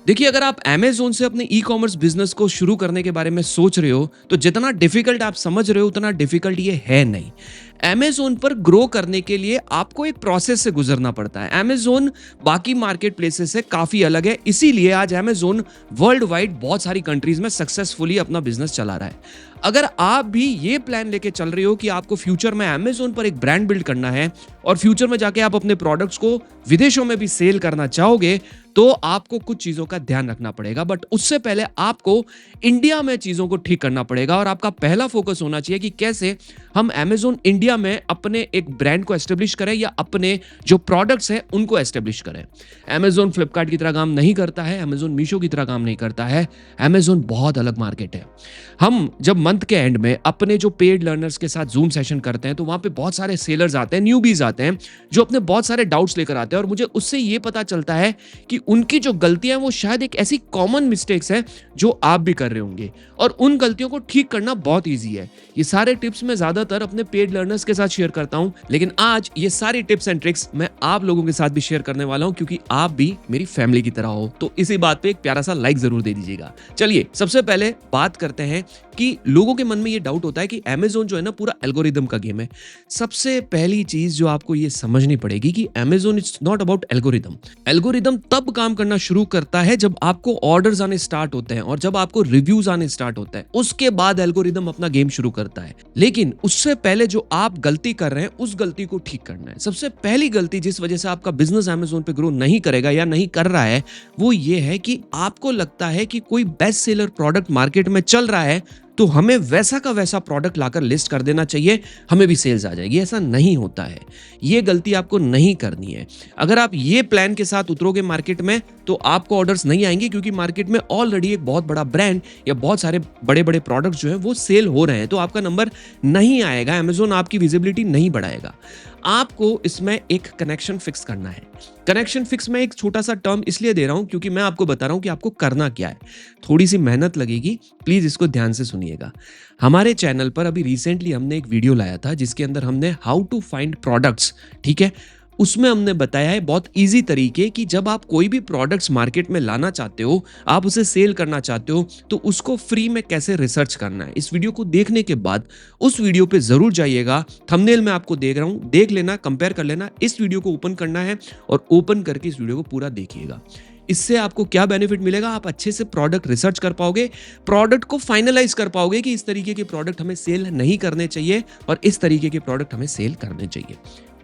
देखिए, अगर आप अमेज़न से अपने ई-कॉमर्स बिज़नेस को शुरू करने के बारे में सोच रहे हो, तो जितना डिफ़िकल्ट आप समझ रहे हो, उतना डिफ़िकल्ट ये है नहीं। अमेज़न पर ग्रो करने के लिए आपको एक प्रोसेस से गुज़रना पड़ता है। अमेज़न बाकी मार्केट प्लेसेस से काफ़ी अलग है, इसीलिए आज अमेज़न वर्ल्ड वाइड बहुत सारी कंट्रीज़ में सक्सेसफुली अपना बिज़नेस चला रहा है। अगर आप भी ये प्लान लेके चल रहे हो कि आपको फ्यूचर में अमेज़न पर एक ब्रांड बिल्ड करना है और फ्यूचर में जाके आप अपने प्रोडक्ट्स को विदेशों में भी सेल करना चाहोगे, तो आपको कुछ चीज़ों का ध्यान रखना पड़ेगा। बट उससे पहले आपको इंडिया में चीज़ों को ठीक करना पड़ेगा और आपका पहला फोकस होना चाहिए कि कैसे हम अमेज़न इंडिया में अपने एक ब्रांड को एस्टेब्लिश करें या अपने जो प्रोडक्ट्स हैं उनको एस्टेब्लिश करें। अमेज़न फ्लिपकार्ट की तरह काम नहीं करता है, अमेज़न मीशो की तरह काम नहीं करता है। अमेज़न बहुत अलग मार्केट है। हम जब मंथ के एंड में अपने जो पेड लर्नर्स के साथ ज़ूम सेशन करते हैं, तो वहाँ पे बहुत सारे सेलर्स आते हैं, न्यूबीज़ आते हैं, जो अपने बहुत सारे डाउट्स लेकर आते हैं और मुझे उससे ये पता चलता है कि उनकी जो गलतियां हैं वो शायद एक ऐसी कॉमन मिस्टेक्स हैं जो आप भी कर रहे होंगे और उन गलतियों को ठीक करना बहुत ईजी है। ये सारे टिप्स मैं ज्यादातर अपने पेड लर्नर्स के साथ शेयर करता हूं, लेकिन आज ये सारी टिप्स एंड ट्रिक्स मैं आप लोगों के साथ भी शेयर करने वाला हूं, क्योंकि आप भी मेरी फैमिली की तरह हो। तो इसी बात पे एक प्यारा सा लाइक जरूर दे दीजिएगा। चलिए, सबसे पहले बात करते हैं कि लोगों के मन में ये डाउट होता है कि अमेज़न जो है ना, पूरा एल्गोरिदम का गेम है। सबसे पहली चीज जो आपको ये समझनी पड़ेगी कि Amazon it's not about algorithm. Algorithm तब काम करना शुरू करता है जब आपको ऑर्डर्स आने स्टार्ट होते हैं और जब आपको रिव्यूज आने स्टार्ट होता है, उसके बाद एल्गोरिदम अपना गेम शुरू करता है। लेकिन उससे पहले जो आप गलती कर रहे हैं, उस गलती को ठीक करना है। सबसे पहली गलती जिस वजह से आपका बिजनेस अमेज़न पे ग्रो नहीं करेगा या नहीं कर रहा है, वो ये है कि आपको लगता है कि कोई बेस्ट सेलर प्रोडक्ट मार्केट में चल रहा है तो हमें वैसा का वैसा प्रोडक्ट लाकर लिस्ट कर देना चाहिए, हमें भी सेल्स आ जाएगी। ऐसा नहीं होता है। ये गलती आपको नहीं करनी है। अगर आप ये प्लान के साथ उतरोगे मार्केट में, तो आपको ऑर्डर्स नहीं आएंगे, क्योंकि मार्केट में ऑलरेडी एक बहुत बड़ा ब्रांड या बहुत सारे बड़े बड़े प्रोडक्ट्स जो हैं वो सेल हो रहे हैं, तो आपका नंबर नहीं आएगा, अमेज़न आपकी विजिबिलिटी नहीं बढ़ाएगा। आपको इसमें एक कनेक्शन फिक्स करना है। कनेक्शन फिक्स में एक छोटा सा टर्म इसलिए दे रहा हूं क्योंकि मैं आपको बता रहा हूं कि आपको करना क्या है। थोड़ी सी मेहनत लगेगी, प्लीज इसको ध्यान से सुनिएगा। हमारे चैनल पर अभी रिसेंटली हमने एक वीडियो लाया था जिसके अंदर हमने हाउ टू फाइंड प्रोडक्ट्स, ठीक है, उसमें हमने बताया है बहुत इजी तरीके कि जब आप कोई भी प्रोडक्ट्स मार्केट में लाना चाहते हो, आप उसे सेल करना चाहते हो, तो उसको फ्री में कैसे रिसर्च करना है। इस वीडियो को देखने के बाद उस वीडियो पे जरूर जाइएगा। थंबनेल में आपको देख रहा हूं, देख लेना, कंपेयर कर लेना। इस वीडियो को ओपन करना है और ओपन करके इस वीडियो को पूरा देखिएगा। इससे आपको क्या बेनिफिट मिलेगा? आप अच्छे से प्रोडक्ट रिसर्च कर पाओगे, प्रोडक्ट को फाइनलाइज कर पाओगे कि इस तरीके के प्रोडक्ट हमें सेल नहीं करने चाहिए और इस तरीके के प्रोडक्ट हमें सेल करने चाहिए।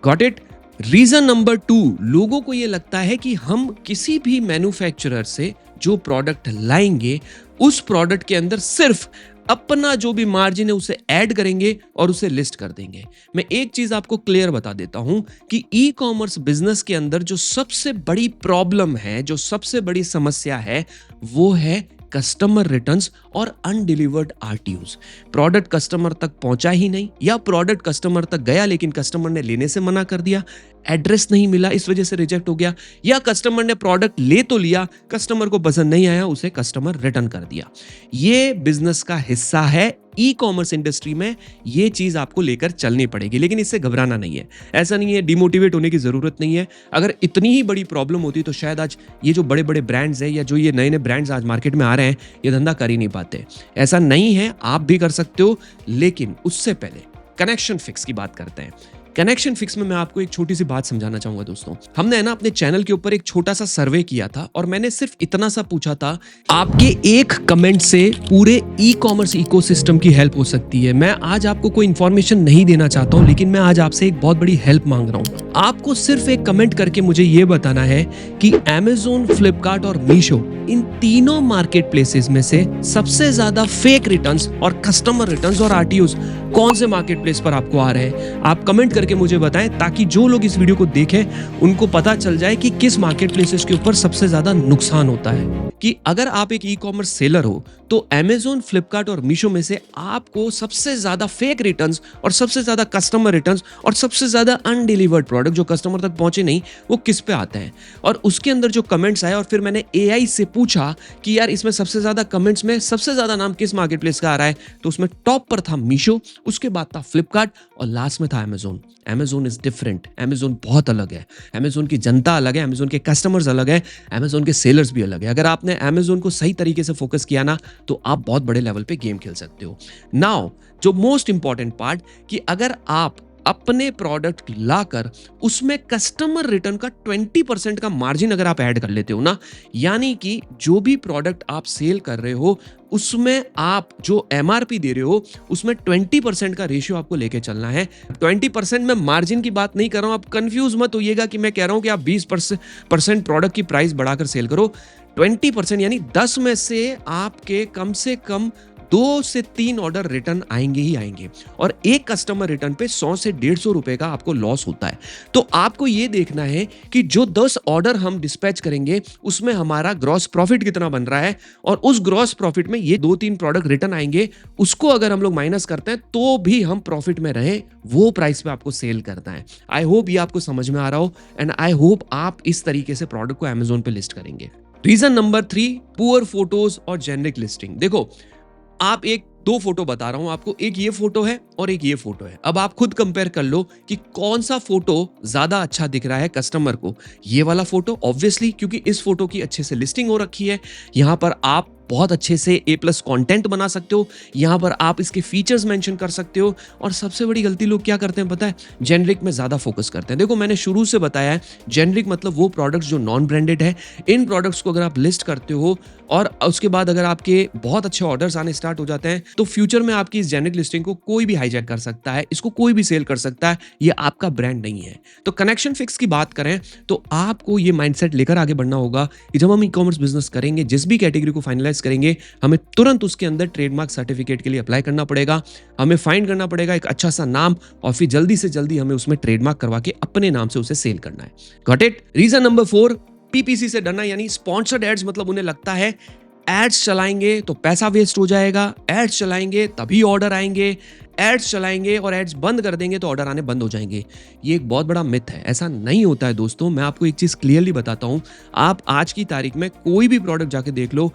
Got it? रीजन नंबर 2, लोगों को यह लगता है कि हम किसी भी मैन्युफैक्चरर से जो प्रोडक्ट लाएंगे, उस प्रोडक्ट के अंदर सिर्फ अपना जो भी मार्जिन है उसे ऐड करेंगे और उसे लिस्ट कर देंगे। मैं एक चीज आपको क्लियर बता देता हूं कि ई कॉमर्स बिजनेस के अंदर जो सबसे बड़ी प्रॉब्लम है, जो सबसे बड़ी समस्या है, वो है कस्टमर रिटर्न्स और अनडिलीवर्ड आरटीयूज। प्रोडक्ट कस्टमर तक पहुंचा ही नहीं, या प्रोडक्ट कस्टमर तक गया लेकिन कस्टमर ने लेने से मना कर दिया, एड्रेस नहीं मिला, इस वजह से रिजेक्ट हो गया, या कस्टमर ने प्रोडक्ट ले तो लिया, कस्टमर को पसंद नहीं आया, उसे कस्टमर रिटर्न कर दिया। ये बिजनेस का हिस्सा है। ई कॉमर्स इंडस्ट्री में ये चीज आपको लेकर चलनी पड़ेगी, लेकिन इससे घबराना नहीं है। ऐसा नहीं है, डिमोटिवेट होने की जरूरत नहीं है। अगर इतनी ही बड़ी प्रॉब्लम होती तो शायद आज ये जो बड़े बड़े ब्रांड्स हैं या जो ये नए नए ब्रांड्स आज मार्केट में आ रहे हैं, ये धंधा कर ही नहीं पाते। ऐसा नहीं है, आप भी कर सकते हो। लेकिन उससे पहले कनेक्शन फिक्स की बात करते हैं। कनेक्शन फिक्स में मैं आपको एक छोटी सी बात समझाना चाहूंगा दोस्तों। हमने है ना अपने चैनल के ऊपर एक छोटा सा सर्वे किया था और मैंने सिर्फ इतना सा पूछा था, आपके एक कमेंट से पूरे ई कॉमर्स इकोसिस्टम की हेल्प हो सकती है। मैं आज आपको कोई इंफॉर्मेशन नहीं देना चाहता हूं, लेकिन मैं आज आपसे एक बहुत बड़ी हेल्प मांग रहा हूं। आपको सिर्फ एक कमेंट करके मुझे यह बताना है कि अमेज़न, फ्लिपकार्ट और मीशो, इन तीनों मार्केट प्लेसेस में से सबसे ज्यादा फेक रिटर्न्स और कस्टमर रिटर्न्स और आरटीओज कौन से मार्केट प्लेस पर आपको आ रहे हैं। आप कमेंट करके मुझे बताएं, ताकि जो लोग इस वीडियो को देखें उनको पता चल जाए कि किस मार्केट प्लेसेस के ऊपर सबसे ज्यादा नुकसान होता है। कि अगर आप एक ई कॉमर्स सेलर हो तो अमेज़न, फ्लिपकार्ट और मीशो में से आपको सबसे ज्यादा फेक रिटर्न्स और सबसे ज्यादा कस्टमर रिटर्न्स और सबसे ज्यादा अनडिलीवर्ड प्रोडक्ट जो कस्टमर तक पहुंचे नहीं, वो किस पे आते हैं। और उसके अंदर जो कमेंट्स आए, और फिर मैंने एआई से पूछा कि यार इसमें सबसे ज्यादा कमेंट्स में सबसे ज्यादा नाम किस मार्केट प्लेस का आ रहा है, तो उसमें टॉप पर था मीशो, उसके बाद था फ्लिपकार्ट और लास्ट में था Amazon. Amazon is different, Amazon बहुत अलग है, अमेज़न की जनता अलग है, अमेज़न के कस्टमर्स अलग है, अमेज़न के सेलर्स भी अलग है। अगर आपने अमेज़न को सही तरीके से फोकस किया ना, तो आप बहुत बड़े लेवल पे गेम खेल सकते हो। नाउ जो मोस्ट इंपॉर्टेंट पार्ट कि अगर आप अपने प्रोडक्ट लाकर उसमें कस्टमर रिटर्न का 20% का मार्जिन अगर आप ऐड कर लेते हो ना, यानी कि जो भी प्रोडक्ट आप सेल कर रहे हो उसमें आप जो एमआरपी दे रहे हो उसमें 20% का रेशियो आपको लेके चलना है। 20% में मार्जिन की बात नहीं कर रहा हूं, आप कंफ्यूज मत होइएगा कि मैं कह रहा हूं कि आप 20% प्रोडक्ट की प्राइस बढ़ाकर सेल करो। 20% यानी 10 में से कम 2 से 3 ऑर्डर रिटर्न आएंगे ही आएंगे, और एक कस्टमर रिटर्न पे 100 से 150 रुपए का आपको लॉस होता है। तो आपको ये देखना है कि जो 10 ऑर्डर हम डिस्पैच करेंगे उसमें हमारा ग्रॉस प्रॉफिट कितना बन रहा है, और उस ग्रॉस प्रॉफिट में ये 2-3 प्रोडक्ट रिटर्न आएंगे, उसको अगर हम लोग माइनस करते हैं तो भी हम प्रॉफिट में रहें, वो प्राइस पे आपको सेल करना है। आई होप ये आपको समझ में आ रहा हो, एंड आई होप आप इस तरीके से प्रोडक्ट को अमेज़न पे लिस्ट करेंगे। रीजन नंबर 3, पुअर फोटोज और जेनरिक लिस्टिंग। देखो, आप एक 2 फोटो बता रहा हूं आपको, एक ये फोटो है और एक ये फोटो है। अब आप खुद कंपेयर कर लो कि कौन सा फोटो ज्यादा अच्छा दिख रहा है कस्टमर को। ये वाला फोटो ऑब्वियसली, क्योंकि इस फोटो की अच्छे से लिस्टिंग हो रखी है, यहां पर आप बहुत अच्छे से A+ कंटेंट बना सकते हो, यहां पर आप इसके फीचर्स मेंशन कर सकते हो। और सबसे बड़ी गलती लोग क्या करते हैं पता है, जेनरिक में ज्यादा फोकस करते हैं। देखो, मैंने शुरू से बताया है, जेनरिक मतलब वो प्रोडक्ट्स जो नॉन ब्रांडेड है। इन प्रोडक्ट्स को अगर आप लिस्ट करते हो और उसके बाद अगर आपके बहुत अच्छे ऑर्डर्स आने स्टार्ट हो जाते हैं, तो फ्यूचर में आपकी इस जेनरिक लिस्टिंग को कोई भी हाईजैक कर सकता है, इसको कोई भी सेल कर सकता है, ये आपका ब्रांड नहीं है। तो कनेक्शन फिक्स की बात करें तो आपको ये माइंडसेट लेकर आगे बढ़ना होगा कि जब हम ई-कॉमर्स बिजनेस करेंगे, जिस भी कैटेगरी को फाइनलाइज करेंगे, हमें तुरंत उसके अंदर ट्रेडमार्क सर्टिफिकेट के लिए अप्लाई करना पड़ेगा। हमें फाइंड करना पड़ेगा एक अच्छा सा नाम, और फिर जल्दी से जल्दी हमें उसमें ट्रेडमार्क करवा के अपने नाम से उसे सेल करना है। Got it? Reason number 4, PPC से डरना, यानी स्पॉन्सर्ड एड्स। मतलब उन्हें लगता है एड्स चलाएंगे तो पैसा वेस्ट हो जाएगा, एड्स चलाएंगे तभी ऑर्डर आएंगे, एड्स चलाएंगे और एड्स बंद कर देंगे तो ऑर्डर आने बंद हो जाएंगे। ये एक बहुत बड़ा मिथ है, ऐसा नहीं होता है दोस्तों। मैं आपको एक चीज क्लियरली बताता हूं, आप आज की तारीख में कोई भी प्रोडक्ट जाके देख लो,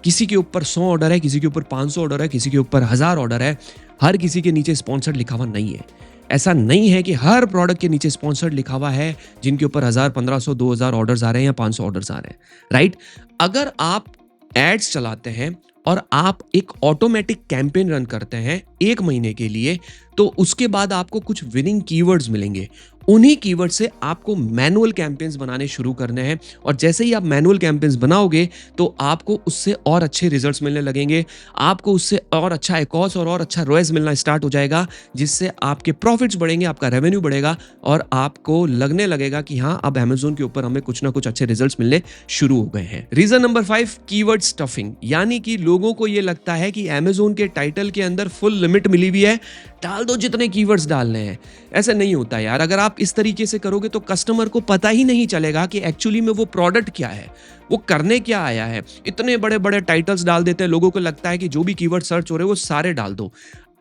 किसी के ऊपर 100 ऑर्डर है, किसी के ऊपर 500 ऑर्डर है, किसी के ऊपर 1000 ऑर्डर है, हर किसी के नीचे स्पॉन्सर्ड लिखा हुआ नहीं है। ऐसा नहीं है कि हर प्रोडक्ट के नीचे स्पॉन्सर्ड लिखा हुआ है जिनके ऊपर 1000, 1500, 2000 ऑर्डर्स आ रहे हैं या 500 ऑर्डर्स आ रहे हैं, राइट? अगर आप एड्स चलाते हैं और आप एक ऑटोमेटिक कैंपेन रन करते हैं 1 महीने के लिए, तो उसके बाद आपको कुछ विनिंग कीवर्ड्स मिलेंगे। उन्हीं कीवर्ड से आपको मैनुअल कैंपेन्स बनाने शुरू करने हैं, और जैसे ही आप मैनुअल कैंपेन्स बनाओगे तो आपको उससे और अच्छे रिजल्ट्स मिलने लगेंगे, आपको उससे और अच्छा एकॉस और अच्छा रोएस मिलना स्टार्ट हो जाएगा, जिससे आपके प्रॉफिट्स बढ़ेंगे, आपका रेवेन्यू बढ़ेगा, और आपको लगने लगेगा कि हाँ, अब अमेज़न के ऊपर हमें कुछ ना कुछ अच्छे रिजल्ट्स मिलने शुरू हो गए हैं। रीजन नंबर 5, कीवर्ड स्टफिंग, यानी कि लोगों को ये लगता है कि अमेज़न के टाइटल के अंदर फुल लिमिट मिली हुई है, डाल दो जितने कीवर्ड्स डालने हैं। ऐसा नहीं होता यार। अगर आप इस तरीके से करोगे तो कस्टमर को पता ही नहीं चलेगा कि एक्चुअली में वो प्रोडक्ट क्या है, वो करने क्या आया है। इतने बड़े बड़े टाइटल्स डाल देते हैं, लोगों को लगता है कि जो भी कीवर्ड सर्च हो रहे हैं वो सारे डाल दो।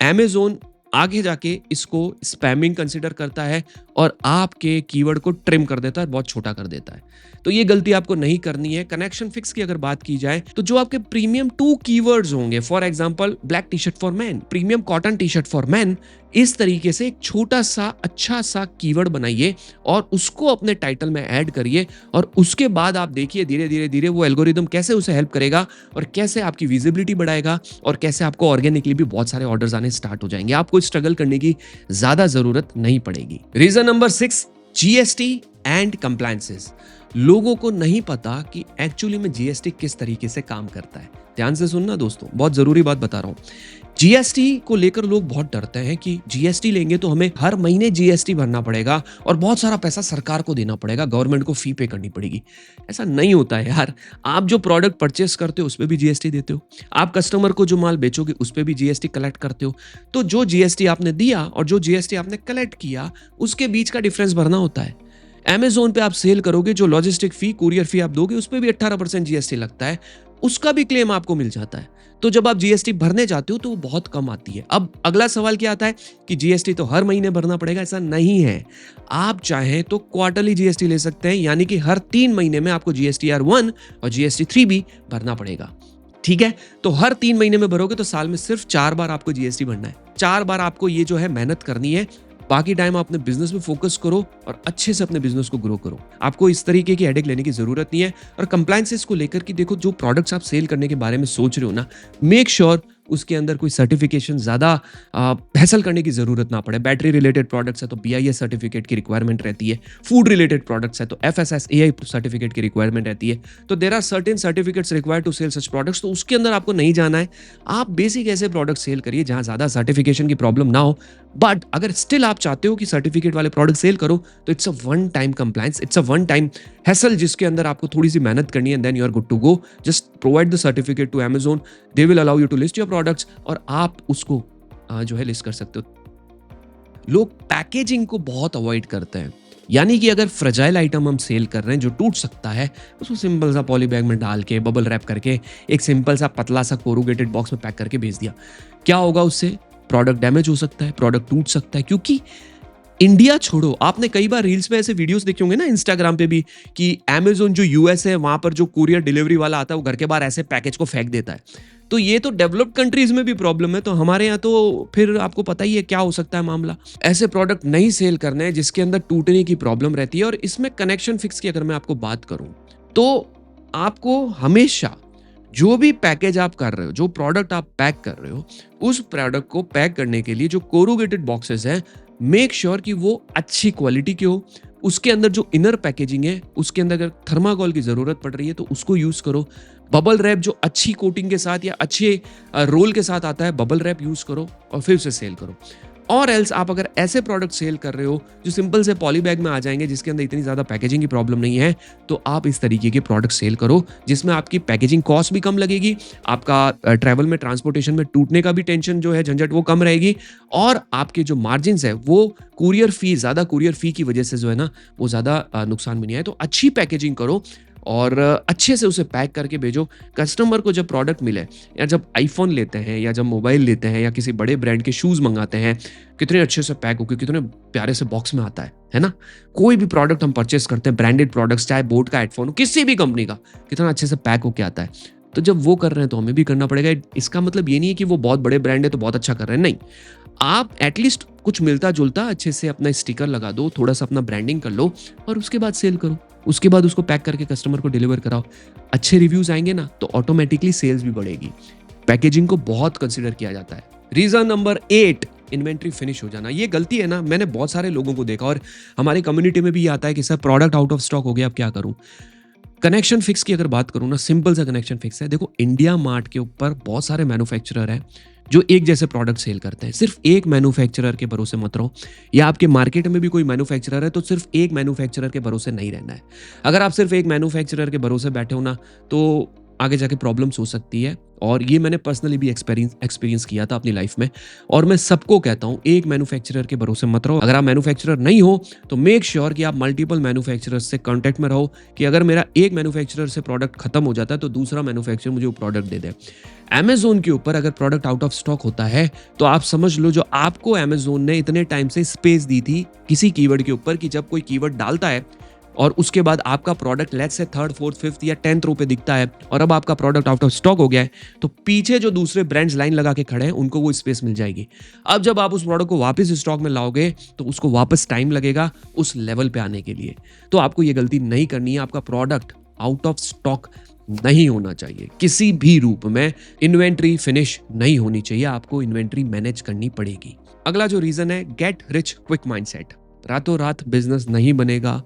अमेज़न आगे जाके इसको स्पैमिंग कंसिडर करता है और आपके कीवर्ड को ट्रिम कर देता है, बहुत छोटा कर देता है। तो ये गलती आपको नहीं करनी है। कनेक्शन फिक्स की अगर बात की जाए तो जो आपके प्रीमियम 2 कीवर्ड्स होंगे, for example black T shirt for man, premium cotton T shirt for man, इस तरीके से एक छोटा सा अच्छा सा कीवर्ड बनाइए और उसको अपने टाइटल में ऐड करिए, और उसके बाद आप देखिए धीरे धीरे धीरे वो एल्गोरिदम कैसे उसे हेल्प करेगा और कैसे आपकी विजिबिलिटी बढ़ाएगा और कैसे आपको ऑर्गेनिकली भी बहुत सारे ऑर्डर्स आने स्टार्ट हो जाएंगे। आपको स्ट्रगल करने की ज्यादा जरूरत नहीं पड़ेगी। Reason number 6, GST and compliances. लोगों को नहीं पता कि एक्चुअली में जीएसटी किस तरीके से काम करता है। ध्यान से सुनना दोस्तों, बहुत जरूरी बात बता रहा हूं। जीएसटी को लेकर लोग बहुत डरते हैं कि जीएसटी लेंगे तो हमें हर महीने जीएसटी भरना पड़ेगा और बहुत सारा पैसा सरकार को देना पड़ेगा, गवर्नमेंट को फी पे करनी पड़ेगी। ऐसा नहीं होता है यार। आप जो प्रोडक्ट परचेस करते हो उस पर भी जीएसटी देते हो, आप कस्टमर को जो माल बेचोगे उस पर भी जीएसटी कलेक्ट करते हो। तो जो जीएसटी आपने दिया और जो जीएसटी आपने कलेक्ट किया, उसके बीच का डिफरेंस भरना होता है। अमेज़न पे आप सेल करोगे, जो लॉजिस्टिक फी, कुरियर फी आप दोगे, उस पर भी 18% जीएसटी लगता है, उसका भी क्लेम आपको मिल जाता है। तो जब आप जीएसटी भरने जाते हो तो वो बहुत कम आती है। अब अगला सवाल क्या आता है कि जीएसटी तो हर महीने भरना पड़ेगा। ऐसा नहीं है। आप चाहें तो क्वार्टरली जीएसटी ले सकते हैं, यानी कि हर 3 महीने में आपको जीएसटीआर 1 और जीएसटी 3 भी भरना पड़ेगा। ठीक है, तो हर 3 महीने में भरोगे तो साल में सिर्फ 4 बार आपको जीएसटी भरना है। 4 बार आपको ये जो है मेहनत करनी है बाकी टाइम आप अपने बिजनेस में फोकस करो और अच्छे से अपने बिजनेस को ग्रो करो। आपको इस तरीके की हेडेक लेने की जरूरत नहीं है। और कंप्लायंसेस को लेकर कि देखो, जो प्रोडक्ट्स आप सेल करने के बारे में सोच रहे हो ना, मेक श्योर उसके अंदर कोई सर्टिफिकेशन ज़्यादा हैसल करने की ज़रूरत ना पड़े। बैटरी रिलेटेड प्रोडक्ट्स है तो BIS सर्टिफिकेट की रिक्वायरमेंट रहती है। फूड रिलेटेड प्रोडक्ट्स है तो FSSAI सर्टिफिकेट की रिक्वायरमेंट रहती है। तो there are certain certificates required to sell such products, तो उसके अंदर आपको नहीं जाना है। आप बेसिक ऐसे प्रोडक्ट सेल करिए जहां ज़्यादा सर्टिफिकेशन की प्रॉब्लम ना हो। बट अगर स्टिल आप चाहते हो कि सर्टिफिकेट वाले प्रोडक्ट सेल करो, तो it's a one time compliance, it's a one time hassle, जिसके अंदर आपको थोड़ी सी मेहनत करनी है, then you are good to go. Just provide the certificate to Amazon, they will allow you to list your products और आप उसको जो है लिस्ट कर सकते हो। लोग पैकेजिंग को बहुत अवॉइड करते हैं, यानी कि अगर फ्रेजाइल आइटम हम सेल कर रहे हैं जो टूट सकता है, उसको सिंपल सा पॉली बैग में डाल के बबल रैप करके एक सिंपल सा पतला सा कोरुगेटेड बॉक्स में पैक करके भेज दिया। क्या होगा उससे? प्रोडक्ट डैमेज हो सकता है, प्रोडक्ट टूट सकता है। क्योंकि इंडिया छोड़ो, आपने कई बार रील्स में ऐसे वीडियोस देखे होंगे ना, इंस्टाग्राम पे भी, कि Amazon जो US है वहां पर जो कुरियर डिलीवरी वाला आता है वो घर के बाहर ऐसे पैकेज को फेंक देता है। तो ये तो डेवलप्ड कंट्रीज में भी प्रॉब्लम है, तो हमारे यहाँ तो फिर आपको पता ही है क्या हो सकता है मामला। ऐसे प्रोडक्ट नहीं सेल करने हैं जिसके अंदर टूटने की प्रॉब्लम रहती है। और इसमें कनेक्शन फिक्स की अगर मैं आपको बात करूं, तो आपको हमेशा जो भी पैकेज आप कर रहे हो, जो प्रोडक्ट आप पैक कर रहे हो, उस प्रोडक्ट को पैक करने के लिए जो कोरुगेटेड बॉक्सेस हैं, मेक श्योर कि वो अच्छी क्वालिटी के हो। उसके अंदर जो इनर पैकेजिंग है, उसके अंदर अगर थर्माकोल की जरूरत पड़ रही है तो उसको यूज करो। बबल रैप जो अच्छी कोटिंग के साथ या अच्छे रोल के साथ आता है, बबल रैप यूज करो और फिर उसे सेल करो। और एल्स आप अगर ऐसे प्रोडक्ट सेल कर रहे हो जो सिंपल से पॉली बैग में आ जाएंगे, जिसके अंदर इतनी ज्यादा पैकेजिंग की प्रॉब्लम नहीं है, तो आप इस तरीके के प्रोडक्ट सेल करो जिसमें आपकी पैकेजिंग कॉस्ट भी कम लगेगी, आपका ट्रैवल में ट्रांसपोर्टेशन में टूटने का भी टेंशन जो है, झंझट, वो कम रहेगी। और आपके जो मार्जिन है वो कुरियर फी, ज्यादा कुरियर फी की वजह से जो है ना, वो ज्यादा नुकसान भी नहीं है। तो अच्छी पैकेजिंग करो और अच्छे से उसे पैक करके भेजो। कस्टमर को जब प्रोडक्ट मिले, या जब आईफोन लेते हैं, या जब मोबाइल लेते हैं, या किसी बड़े ब्रांड के शूज मंगाते हैं, कितने अच्छे से पैक होकर कितने प्यारे से बॉक्स में आता है ना। कोई भी प्रोडक्ट हम परचेस करते हैं, ब्रांडेड प्रोडक्ट्स, चाहे बोट का हेडफोन हो, किसी भी कंपनी का, कितना अच्छे से पैक होकर आता है। तो जब वो कर रहे हैं तो हमें भी करना पड़ेगा। इसका मतलब ये नहीं है कि वो बहुत बड़े ब्रांड है तो बहुत अच्छा कर रहे हैं, नहीं। आप एटलीस्ट कुछ मिलता जुलता अच्छे से अपना स्टिकर लगा दो, थोड़ा सा अपना ब्रांडिंग कर लो और उसके बाद सेल करो। उसके बाद उसको पैक करके कस्टमर को डिलीवर कराओ। अच्छे रिव्यूज आएंगे ना, तो ऑटोमेटिकली सेल्स भी बढ़ेगी। पैकेजिंग को बहुत कंसिडर किया जाता है। रीजन नंबर 8, इन्वेंट्री फिनिश हो जाना। ये गलती है ना, मैंने बहुत सारे लोगों को देखा और हमारी कम्युनिटी में भी आता है कि sir product out of stock हो गया, अब क्या करूं। कनेक्शन फिक्स की अगर बात करूं ना, सिंपल सा कनेक्शन फिक्स है। देखो, इंडिया मार्ट के ऊपर बहुत सारे मैन्युफैक्चरर हैं जो एक जैसे प्रोडक्ट सेल करते हैं। सिर्फ एक मैन्युफैक्चरर के भरोसे मत रहो, या आपके मार्केट में भी कोई मैन्युफैक्चरर है तो सिर्फ एक मैन्युफैक्चरर के भरोसे नहीं रहना है। अगर आप सिर्फ एक मैन्युफैक्चरर के भरोसे बैठे हो ना, तो आगे जाके प्रॉब्लम्स हो सकती है। और ये मैंने पर्सनली भी एक्सपीरियंस किया था अपनी लाइफ में। और मैं सबको कहता हूँ, एक मैन्युफैक्चरर के भरोसे मत रहो। अगर आप मैन्युफैक्चरर नहीं हो तो मेक श्योर कि आप मल्टीपल मैन्युफैक्चरर्स से कांटेक्ट में रहो, कि अगर मेरा एक मैन्युफैक्चरर से प्रोडक्ट खत्म हो जाता है तो दूसरा मैन्युफैक्चरर मुझे वो प्रोडक्ट दे दे। Amazon के ऊपर अगर प्रोडक्ट आउट ऑफ स्टॉक होता है तो आप समझ लो, जो आपको Amazon ने इतने टाइम से स्पेस दी थी किसी कीवर्ड के ऊपर, कि जब कोई कीवर्ड डालता है और उसके बाद आपका product let's say 3rd, 4th, 5th या 10th रो पे दिखता है, और अब आपका प्रोडक्ट आउट ऑफ स्टॉक हो गया है, तो पीछे जो दूसरे ब्रांड्स लाइन लगा के खड़े हैं उनको वो स्पेस मिल जाएगी। अब जब आप उस प्रोडक्ट को वापस स्टॉक में लाओगे तो उसको वापस टाइम लगेगा उस लेवल पे आने के लिए। तो आपको ये गलती नहीं करनी है। आपका प्रोडक्ट आउट ऑफ स्टॉक नहीं होना चाहिए किसी भी रूप में। इन्वेंट्री फिनिश नहीं होनी चाहिए, आपको इन्वेंट्री मैनेज करनी पड़ेगी। अगला जो रीजन है, गेट रिच क्विक माइंडसेट। रातों रात बिजनेस नहीं बनेगा।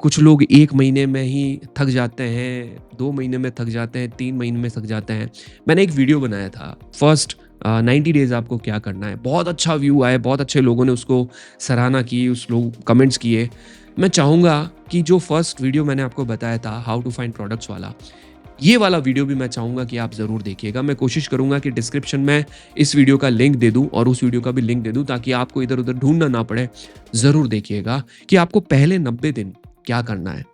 कुछ लोग 1 महीने में ही थक जाते हैं, 2 महीने में थक जाते हैं, 3 महीने में थक जाते हैं। मैंने एक वीडियो बनाया था, फर्स्ट 90 डेज आपको क्या करना है। बहुत अच्छा व्यू आया, बहुत अच्छे लोगों ने उसको सराहना की, उस लोग कमेंट्स किए। मैं चाहूँगा कि जो फर्स्ट वीडियो मैंने आपको बताया था, हाउ टू फाइंड प्रोडक्ट्स वाला, ये वाला वीडियो भी मैं चाहूँगा कि आप ज़रूर देखिएगा। मैं कोशिश करूँगा कि डिस्क्रिप्शन में इस वीडियो का लिंक दे दूँ और उस वीडियो का भी लिंक दे दूँ, ताकि आपको इधर उधर ढूंढना ना पड़े। ज़रूर देखिएगा कि आपको पहले 90 दिन क्या करना है।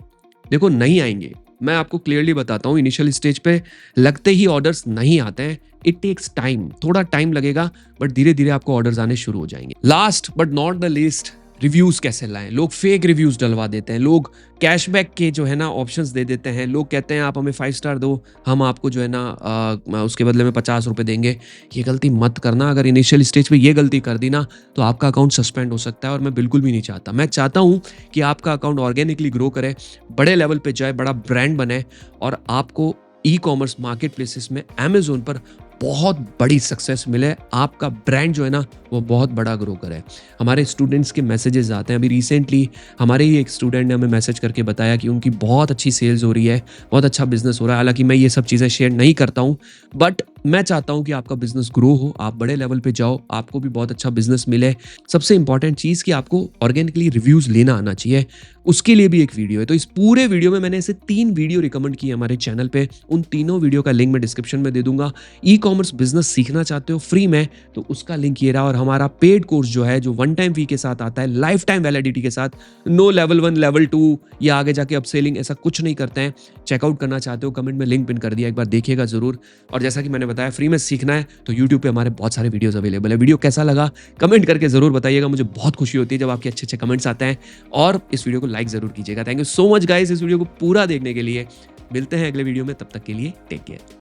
देखो, नहीं आएंगे, मैं आपको क्लियरली बताता हूँ। इनिशियल स्टेज पे लगते ही ऑर्डर्स नहीं आते हैं। इट टेक्स टाइम, थोड़ा टाइम लगेगा, बट धीरे धीरे आपको ऑर्डर्स आने शुरू हो जाएंगे। Last but not the least, reviews कैसे लाएँ? लोग फेक रिव्यूज़ डलवा देते हैं, लोग कैशबैक के जो है ना ऑप्शंस दे देते हैं, लोग कहते हैं आप हमें 5 स्टार दो, हम आपको जो है ना उसके बदले में ₹50 देंगे। ये गलती मत करना, अगर इनिशियल स्टेज पे ये गलती कर दी ना, तो आपका अकाउंट सस्पेंड हो सकता है और मैं बिल्कुल भी नहीं चाहता। मैं चाहता हूँ कि आपका अकाउंट ऑर्गेनिकली ग्रो करे, बड़े लेवल पे जाए, बड़ा ब्रांड बने और आपको ई-कॉमर्स मार्केटप्लेसेस में अमेज़न पर बहुत बड़ी सक्सेस मिले, आपका ब्रांड जो है ना वो बहुत बड़ा ग्रो करे। हमारे स्टूडेंट्स के मैसेजेस आते हैं, अभी रिसेंटली हमारे ही एक स्टूडेंट ने हमें मैसेज करके बताया कि उनकी बहुत अच्छी सेल्स हो रही है, बहुत अच्छा बिजनेस हो रहा है। हालांकि मैं ये सब चीज़ें शेयर नहीं करता हूँ, बट मैं चाहता हूँ कि आपका बिजनेस ग्रो हो, आप बड़े लेवल पे जाओ, आपको भी बहुत अच्छा बिजनेस मिले। सबसे इंपॉर्टेंट चीज़ कि आपको ऑर्गेनिकली रिव्यूज़ लेना आना चाहिए, उसके लिए भी एक वीडियो है। तो इस पूरे वीडियो में मैंने ऐसे 3 वीडियो रिकमेंड किए हमारे चैनल पे, उन तीनों वीडियो का लिंक मैं डिस्क्रिप्शन में दे दूंगा। ई कॉमर्स बिजनेस सीखना चाहते हो फ्री में, तो उसका लिंक ये रहा। और हमारा पेड कोर्स जो है, जो वन टाइम फी के साथ आता है, लाइफ टाइम वैलिडिटी के साथ, नो लेवल 1 लेवल 2 या आगे जाके अपसेलिंग, ऐसा कुछ नहीं करते हैं। चेकआउट करना चाहते हो, कमेंट में लिंक पिन कर दिया, एक बार देखिएगा जरूर। और जैसा कि मैंने बताया, फ्री में सीखना है तो यूट्यूब पे हमारे बहुत सारे वीडियोस अवेलेबल है। वीडियो कैसा लगा कमेंट करके जरूर बताइएगा, मुझे बहुत खुशी होती है जब आपके अच्छे अच्छे कमेंट्स आते हैं। और इस वीडियो को लाइक जरूर कीजिएगा। Thank you so much guys इस वीडियो को पूरा देखने के लिए। मिलते हैं अगले वीडियो में, तब तक के लिए टेक केयर।